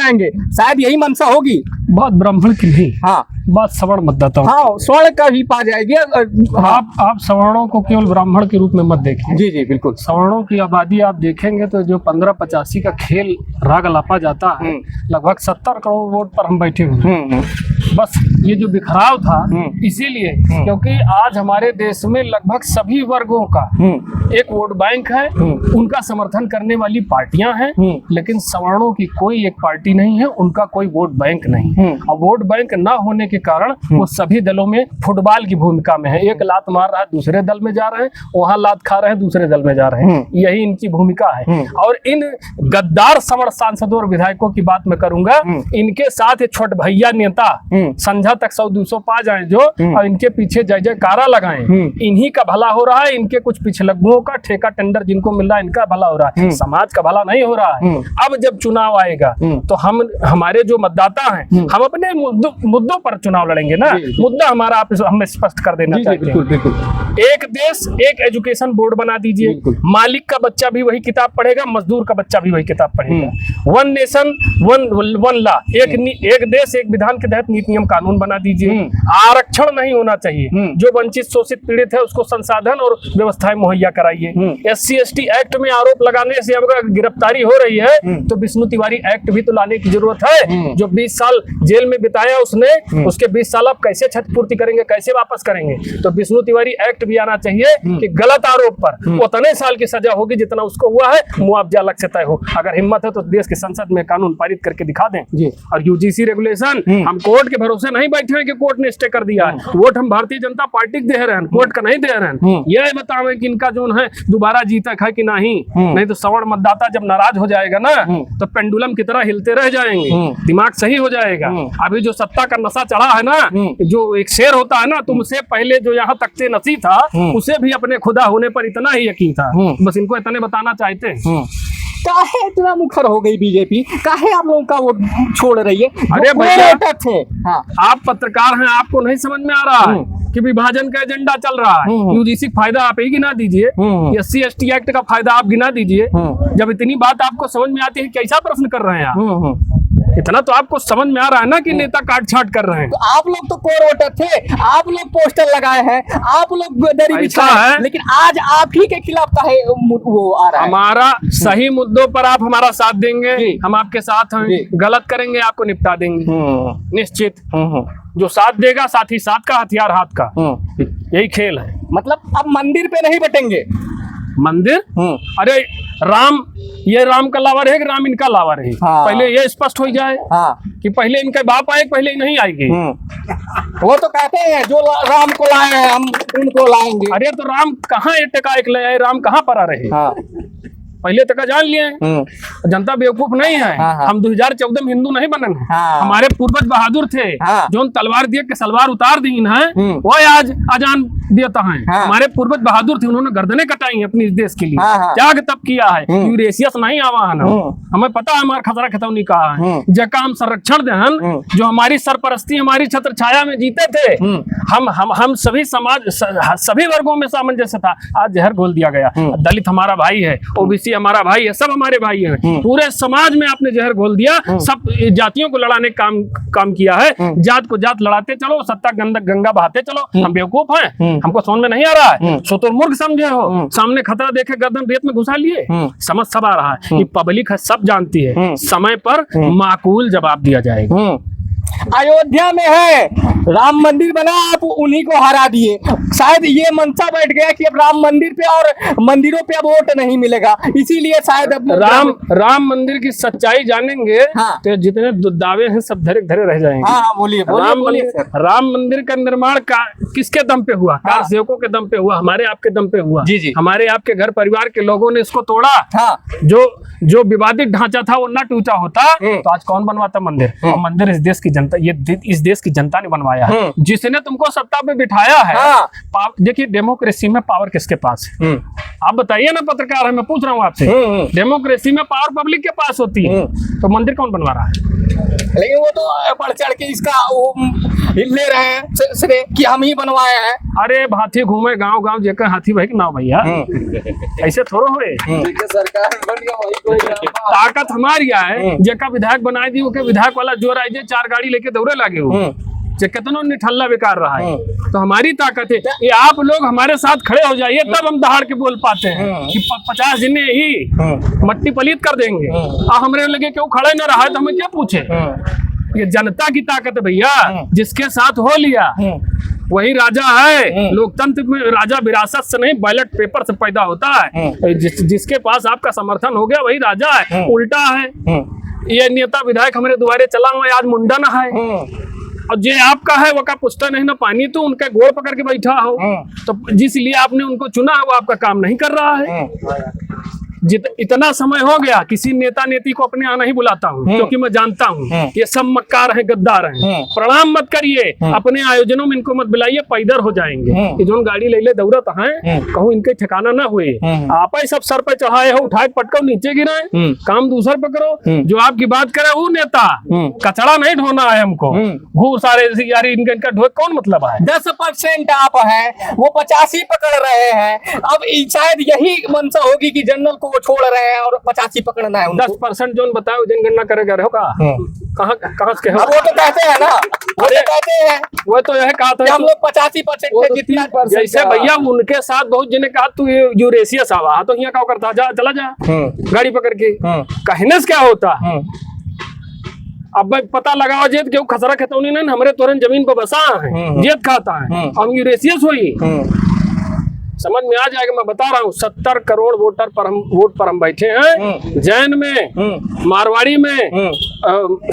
जाएंगे, शायद यही मंशा होगी। बात ब्राह्मण की नहीं, हाँ बात सवर्ण मतदाताओं। हाँ, स्वर्ण का भी पा जाएगी। हाँ आप सवर्णों को केवल ब्राह्मण के रूप में मत देखिए। जी जी बिल्कुल। सवर्णों की आबादी आप देखेंगे तो जो 1585 का खेल राग लापा जाता है, लगभग 70 करोड़ वोट पर हम बैठे हुए हैं। बस ये जो बिखराव था इसीलिए क्योंकि आज हमारे देश में लगभग सभी वर्गों का एक वोट बैंक है, उनका समर्थन करने वाली पार्टियां हैं, लेकिन सवर्णों की कोई एक पार्टी नहीं है, उनका कोई वोट बैंक नहीं। और वोट बैंक ना होने के कारण वो सभी दलों में फुटबॉल की भूमिका में है। एक लात मार रहा है दूसरे दल में जा रहे हैं, वहां लात खा रहे हैं दूसरे दल में जा रहे हैं, यही इनकी भूमिका है। और इन गद्दार सवर्ण सांसदों और विधायकों की बात मैं करूंगा, इनके साथ छोट भैया नेता संझा तक 100-200 पा जाए जो, और इनके पीछे जय जयकारा लगाएं, इन्हीं का भला हो रहा है। इनके कुछ पिछलग्गुओं का ठेका टेंडर जिनको मिल रहा है, इनका भला हो रहा है, समाज का भला नहीं हो रहा है। अब जब चुनाव आएगा तो हमारे जो मतदाता हैं, हम अपने मुद्दों पर चुनाव लड़ेंगे ना। मुद्दा हमारा आप हमें स्पष्ट कर देना चाहते हैं। एक देश एक एजुकेशन बोर्ड बना दीजिए, मालिक का बच्चा भी वही किताब पढ़ेगा, मजदूर का बच्चा भी वही किताब पढ़ेगा। वन नेशन वन लॉ, एक देश एक विधान के तहत नीति नियम कानून बना दीजिए। आरक्षण नहीं होना चाहिए, जो वंचित शोषित पीड़ित है उसको संसाधन और व्यवस्थाएं मुहैया कराइए। SC/ST एक्ट में आरोप लगाने से अगर गिरफ्तारी हो रही है तो विष्णु तिवारी एक्ट भी तो लाने की जरूरत है। जो 20 साल जेल में बिताया उसने, उसके 20 साल आप कैसे क्षतिपूर्ति करेंगे, कैसे वापस करेंगे? तो विष्णु तिवारी एक्ट भी आना चाहिए कि गलत आरोप पर उतने साल की सजा होगी जितना उसको हुआ है, मुआवजा अलग से तय हो। अगर हिम्मत है तो देश की संसद में कानून पारित करके दिखा दें। और UGC रेगुलेशन, हम कोर्ट के भरोसे नहीं बैठे हैं कि कोर्ट ने स्टे कर दिया है। वोट हम भारतीय जनता पार्टी के दे रहे हैं, कोर्ट का नहीं दे रहे हैं। यह बतावे कि इनका जो है दोबारा जीतक है कि नहीं तो सवर्ण मतदाता जब नाराज हो जाएगा ना तो पेंडुलम की तरह हिलते रह जाएंगे, दिमाग सही हो जाएगा। अभी जो सत्ता का नशा चढ़ा है ना, जो एक शेर होता है ना, तुमसे पहले जो यहाँ तख्ते नसी था उसे भी अपने खुदा होने पर इतना ही यकीन था। बस इनको इतने बताना चाहते हैं। काहे इतना मुखर हो गई बीजेपी, काहे आप लोगों का वोट छोड़ रही है? अरे भैया थे, हाँ। आप पत्रकार हैं, आपको नहीं समझ में आ रहा है कि विभाजन का एजेंडा चल रहा है। UGC फायदा आप ही गिना दीजिए, SC/ST एक्ट का फायदा आप गिना दीजिए। जब इतनी बात आपको समझ में आती है, कैसा प्रश्न कर रहे हैं आप? इतना तो आपको समझ में आ रहा है ना कि नेता काट छाट कर रहे हैं। तो आप लोग तो कोर वोटर थे, आप लोग पोस्टर लगाए हैं, आप लोग दरी बिछाए हैं, लेकिन आज आप ही के खिलाफ काहे वो आ रहा है? हमारा सही मुद्दों पर आप हमारा साथ देंगे, हम आपके साथ हैं। गलत करेंगे आपको निपटा देंगे निश्चित। जो साथ देगा साथ ही साथ का, हथियार हाथ का, यही खेल है। मतलब अब मंदिर पे नहीं बटेंगे? मंदिर? अरे ये राम का लावर है कि राम इनका लावर है? पहले ये स्पष्ट हो जाए कि पहले इनका बाप आए, पहले नहीं आएगी। वो तो कहते हैं जो राम को लाए हैं हम उनको लाएंगे। अरे तो राम कहाँ एक टका एक ले आए, राम कहाँ पर आ रहे? पहले तक जान लिए। जनता बेवकूफ नहीं है। हम 2014 में हिंदू नहीं बने हैं। हमारे पूर्वज बहादुर थे, जो तलवार दिए के सलवार उतार दी है, वो आज अजान देता है। हमारे पूर्वज बहादुर थे, उन्होंने गर्दनें कटाई अपनी इस देश के लिए, त्याग तब किया है। यूरेशियस नहीं आवा है ना, हमें पता है हमारा खतरा खतौनी कहा है। जकाम संरक्षण देहन, जो हमारी सरपरस्ती हमारी छत्र छाया में जीते थे, हम सभी समाज सभी वर्गों में सामंजस्य था। आज जहर घोल दिया गया। दलित हमारा भाई है, OBC हमारा भाई है, सब हमारे भाई हैं। पूरे समाज में आपने जहर घोल दिया। सब जातियों को लड़ाने काम किया है। जात को जात लड़ाते चलो, सत्ता गंगा बहाते चलो। हम बेवकूफ हैं? हमको समझ में नहीं आ रहा है? शुतुरमुर्ग समझे हो? सामने खतरा देखे गर्दन रेत में घुसा लिए। समझ सब आ रहा है, ये पब्लिक है, सब जानती है। समय पर माकूल जवाब दिया जाएगा। अयोध्या में है राम मंदिर बना, आप उन्हीं को हरा दिए। शायद ये मनसा बैठ गया कि अब राम मंदिर पे और मंदिरों पे अब वोट नहीं मिलेगा, इसीलिए शायद अब राम मंदिर की सच्चाई जानेंगे तो जितने दावे हैं सब धरे धरे रह जाएंगे। बोलिए राम मंदिर का निर्माण किसके दम पे हुआ? कार सेवकों के दम पे हुआ, हमारे आपके दम पे हुआ। जी। हमारे आपके घर परिवार के लोगों ने इसको तोड़ा। जो विवादित ढांचा था वो न टूटा होता तो आज कौन बनवाता मंदिर? और मंदिर इस देश की जनता, इस देश की जनता ने बनवाया है, जिसने तुमको सत्ता पे बिठाया है। देखिए डेमोक्रेसी में पावर किसके पास है? आप बताइए ना, पत्रकार है, मैं पूछ रहा हूँ आपसे। डेमोक्रेसी में पावर पब्लिक के पास होती है, तो मंदिर कौन बनवा रहा है? लेकिन वो तो बढ़ चढ़ के इसका ले रहे हैं श्रेय कि हम ही बनवाए हैं। अरे हाथी घूमे गांव गांव जेकर हाथी भाई के नाव भैया, ऐसे थोड़ा होए। सरकार बन गया वही कोई ताकत हमारी है, जेका विधायक बनाए दी ओके विधायक वाला जोर आई जे 4 गाड़ी लेके दौड़े लागे हो, जे कितना निठल्ला बेकार रहा है। तो हमारी ताकत है ये आप लोग हमारे साथ खड़े हो जाइए, तब हम दहाड़ के बोल पाते हैं कि 50 दिन ही मट्टी पलीत कर देंगे। हमारे लगे क्यों खड़े न रहा है तो हमें क्या पूछे। ये जनता की ताकत है भैया, जिसके साथ हो लिया वही राजा है। लोकतंत्र में राजा विरासत से नहीं बैलेट पेपर से पैदा होता है। जिसके पास आपका समर्थन हो गया वही राजा है। उल्टा है ये नेता विधायक हमारे द्वारे चला हुआ आज मुंडन है, और जे आपका है वो का पुछता नहीं ना पानी, तो उनका गोड़ पकड़ के बैठा हो। तो जिसलिए आपने उनको चुना है वो आपका काम नहीं कर रहा है। इतना समय हो गया किसी नेता नेती को अपने यहाँ नहीं बुलाता हूँ, क्योंकि मैं जानता हूँ ये सब मक्कार हैं, गद्दार हैं। प्रणाम मत करिए, अपने आयोजनों में इनको मत बुलाइए, पैदर हो जाएंगे। ये जो गाड़ी ले ले दौड़त है कहूँ इनके ठिकाना ना हुए। आप ही सब सर पे चढ़ाए हो, उठाए पटको नीचे गिराए, काम दूसर पे करो। जो आपकी बात करे वो नेता कचड़ा नहीं ढोना है हमको, घूस सारे यारी इनका ढोए कौन मतलब है। 10% आप हैं, वो 85 पकड़ रहे हैं। अब शायद यही मंशा होगी कि जनरल को वो छोड़ रहे हैं और 85 पकड़ना है। 10% जो बताओ जनगणना करेगा रहो का कहाँ से वो तो कहते हैं ना, वो तो कहते हैं, वो तो यह कहा था हम लोग 85% थे जितना। जैसे भैया उनके साथ बहुत जिन्हें कहा तू यूरेशियस आवा तो यहाँ क्या करता, जा चला जा गाड़ी पकड़ के। कहने से क्या होता, अब पता लगाओ जेत क्यों खसरा खतौनी नहीं हमारे तोरन जमीन पर बसा है, जेत खाता है, हम यूरेशियस हुई। समझ में आ जाएगा। मैं बता रहा हूँ 70 करोड़ वोट पर हम बैठे हैं। जैन में, मारवाड़ी में,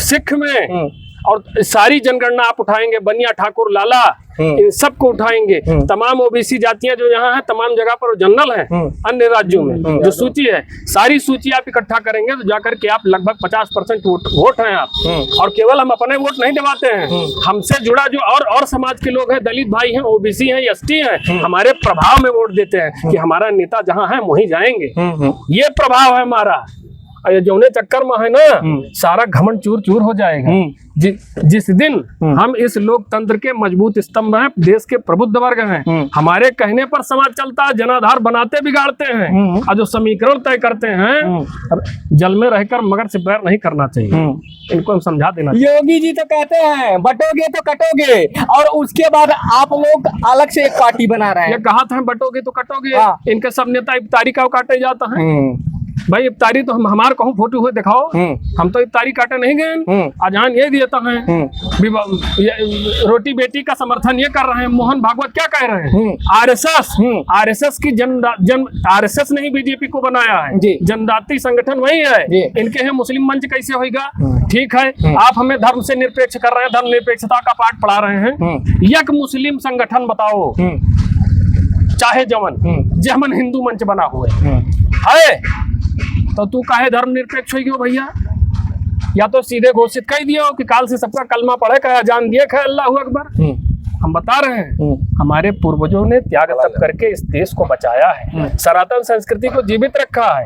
सिख में, और सारी जनगणना आप उठाएंगे, बनिया ठाकुर लाला इन सबको उठाएंगे। तमाम ओबीसी जातियां जो यहाँ हैं तमाम जगह पर जनरल हैं अन्य राज्यों में। जो सूची है सारी सूची आप इकट्ठा करेंगे तो जाकर के आप लगभग 50% वोट हैं आप। और केवल हम अपने वोट नहीं दिवाते हैं, हमसे जुड़ा जो और समाज के लोग हैं, दलित भाई हैं, ओबीसी हैं, एसटी हैं, हमारे प्रभाव में वोट देते हैं कि हमारा नेता जहाँ है वहीं जाएंगे। ये प्रभाव है हमारा। ये जौने चक्कर में है ना सारा घमंड चूर चूर हो जाएगा। जिस दिन हम इस लोकतंत्र के मजबूत स्तंभ हैं, देश के प्रबुद्ध वर्ग हैं, हमारे कहने पर समाज चलता है, जनाधार बनाते बिगाड़ते हैं, और जो समीकरण तय करते हैं जल में रहकर मगर से बैर नहीं करना चाहिए। इनको हम समझा देना। योगी जी तो कहते हैं बटोगे तो कटोगे, और उसके बाद आप लोग अलग से एक पार्टी बना रहे हैं। ये कहा था बटोगे तो कटोगे। इनके सब नेता इफ्तारी का काटे जाता है। भाई इफ्तारी तो हम हमारे कहूँ फोटो हुए दिखाओ, हम तो इफ्तारी काटे नहीं गए। अजान ये देता है, रोटी बेटी का समर्थन ये कर रहे हैं। मोहन भागवत क्या कह रहे हैं, आरएसएस की आरएसएस नहीं बीजेपी को बनाया है, जनजाति संगठन वही है। इनके हैं मुस्लिम मंच कैसे होगा। ठीक है, आप हमें धर्म से निरपेक्ष कर रहे हैं, धर्म निरपेक्षता का पाठ पढ़ा रहे हैं। यक मुस्लिम संगठन बताओ, चाहे जमन हिंदू मंच बना हुआ है, तो तू काहे धर्म निरपेक्ष हो गयो भैया। या तो सीधे घोषित कर दिया कि काल से सबका कलमा पढ़े, कहा जान दिए कहे अल्लाहू अकबर। हम बता रहे हैं हमारे पूर्वजों ने त्याग तप करके इस देश को बचाया है, सनातन संस्कृति को जीवित रखा है।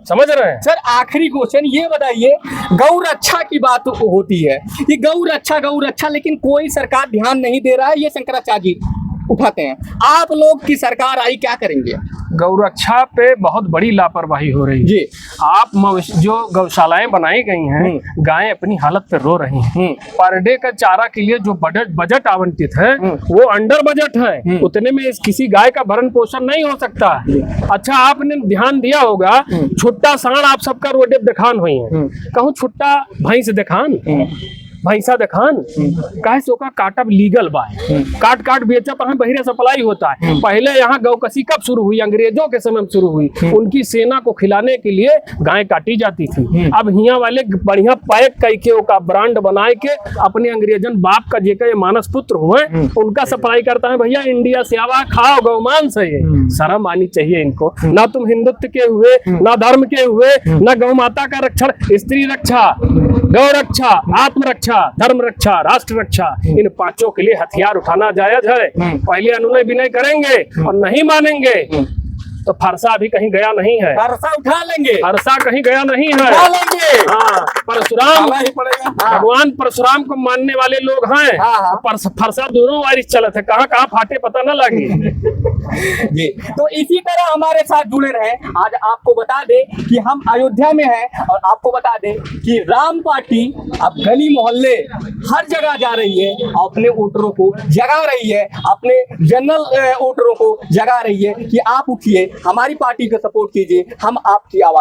समझ रहे हैं सर। आखिरी क्वेश्चन ये बताइए, गौ रक्षा की बात होती है, ये गौ रक्षा, लेकिन कोई सरकार ध्यान नहीं दे रहा है, ये शंकराचार्य जी उठाते हैं। आप लोग की सरकार आई, क्या करेंगे। गौरक्षा पे बहुत बड़ी लापरवाही हो रही है जी। आप जो गौशालाएं बनाई गई हैं, गायें अपनी हालत पे रो रही हैं। पर डे का चारा के लिए जो बजट आवंटित है वो अंडर बजट है। उतने में किसी गाय का भरण पोषण नहीं हो सकता। अच्छा, आपने ध्यान दिया होगा, छुट्टा सांड आप सबका रोडे दिखान हुई है, कहूँ छुट्टा भैंस दिखान, भैंसा दिखान, काहे सो का काटब लीगल बा, काट बेचा पर बहिरे सप्लाई होता है। पहले यहाँ गौकसी कब शुरू हुई, अंग्रेजों के समय में शुरू हुई। उनकी सेना को खिलाने के लिए गाय काटी जाती थी। अब हिया वाले बढ़िया पैक करके का ब्रांड बनाए के अपने अंग्रेजन बाप का जेका ये मानस पुत्र हुए उनका सप्लाई करता है। भैया इंडिया से आवा, खाओ गौमांस है ये। शर्म आनी चाहिए इनको। ना तुम हिंदुत्व के हुए, ना धर्म के हुए, ना गौ माता का रक्षण, स्त्री रक्षा, गौ रक्षा, आत्मरक्षा, धर्म रक्षा, राष्ट्र रक्षा, इन पांचों के लिए हथियार उठाना जायज है। पहले अनुनय विनय करेंगे और नहीं मानेंगे तो फरसा अभी कहीं गया नहीं है, फरसा उठा लेंगे, फरसा कहीं गया नहीं है। उठा लेंगे। हाँ, परशुराम, खाना ही पड़ेगा। भगवान परशुराम को मानने वाले लोग हैं। हाँ। फरसा दोनों वारिस चलत है, कहाँ कहाँ फाटे पता न लगे। जी, तो इसी तरह हमारे साथ जुड़े रहे। आज आपको बता दे कि हम अयोध्या में हैं और आपको बता दे कि राम पार्टी अब गली मोहल्ले हर जगह जा रही है, अपने वोटरों को जगा रही है, अपने जनरल वोटरों को जगा रही है कि आप उठिए, हमारी पार्टी को सपोर्ट कीजिए, हम आपकी आवाज